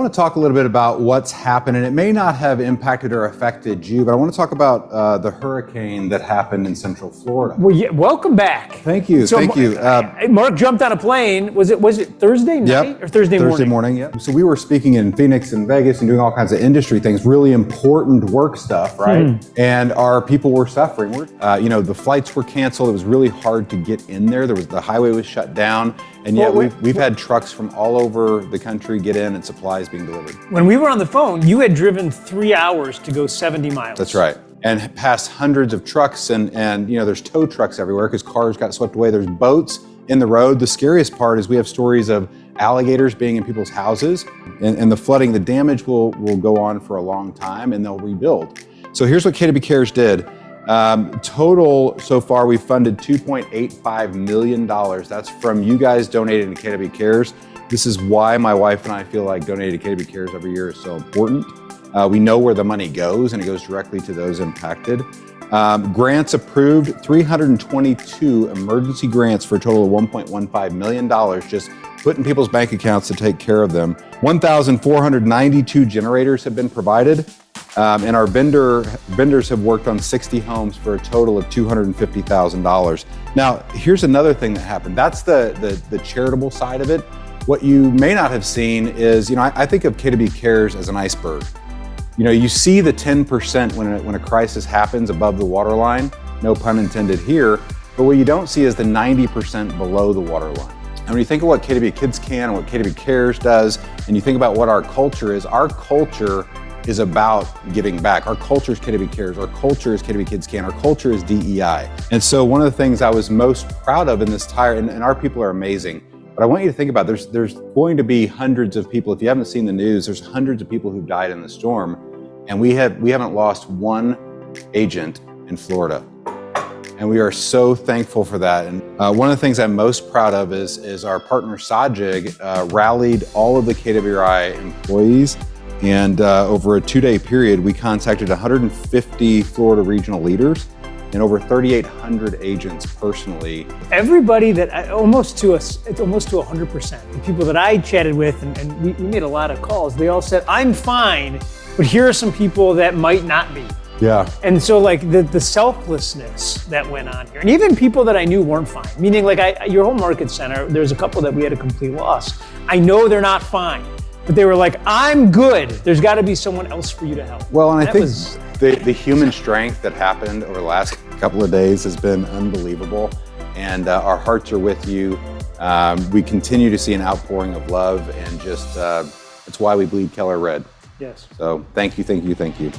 want to talk a little bit about what's happened, and it may not have impacted or affected you, but I want to talk about the hurricane that happened in Central Florida. Well, yeah, welcome back. Thank you. Thank you. Mark jumped on a plane. Was it Thursday night or Thursday morning? Thursday morning, yeah. So we were speaking in Phoenix and Vegas and doing all kinds of industry things, really important work stuff, right? And our people were suffering. The flights were canceled. It was really hard to get in there. The highway was shut down, and yet we've had trucks from all over the country get in and supplies being delivered. When we were on the phone, you had driven 3 hours to go 70 miles. That's right. And past hundreds of trucks and there's tow trucks everywhere because cars got swept away. There's boats in the road. The scariest part is we have stories of alligators being in people's houses and the flooding. The damage will go on for a long time and they'll rebuild. So here's what KW Cares did. Total so far, we've funded $2.85 million. That's from you guys donating to KW Cares. This is why my wife and I feel like donating to KW Cares every year is so important. We know where the money goes, and it goes directly to those impacted. Grants approved, 322 emergency grants for a total of $1.15 million, just put in people's bank accounts to take care of them. 1,492 generators have been provided, and our vendors have worked on 60 homes for a total of $250,000. Now, here's another thing that happened. That's the charitable side of it. What you may not have seen is, I think of KW Cares as an iceberg. You see the 10% when a crisis happens above the waterline, no pun intended here, but what you don't see is the 90% below the waterline. And when you think of what KW Kids Can and what KW Cares does, and you think about what our culture is about giving back. Our culture is KW Cares, our culture is KW Kids Can, our culture is DEI. And so one of the things I was most proud of in this and our people are amazing, but I want you to think about there's going to be hundreds of people. If you haven't seen the news, there's hundreds of people who died in the storm, and we haven't lost one agent in Florida, and we are so thankful for that. And one of the things I'm most proud of is our partner Sajig rallied all of the KWRI employees, and over a 2-day period, we contacted 150 Florida regional leaders and over 3,800 agents personally. Everybody that almost to 100%. The people that I chatted with, and we made a lot of calls, they all said, I'm fine, but here are some people that might not be. Yeah. And so the selflessness that went on here, and even people that I knew weren't fine, meaning your whole market center, there's a couple that we had a complete loss. I know they're not fine, but they were like, I'm good. There's got to be someone else for you to help. Well, and I think the human strength that happened over the last couple of days has been unbelievable, and our hearts are with you. We continue to see an outpouring of love, and just it's why we bleed Keller red. Yes. So thank you, thank you, thank you.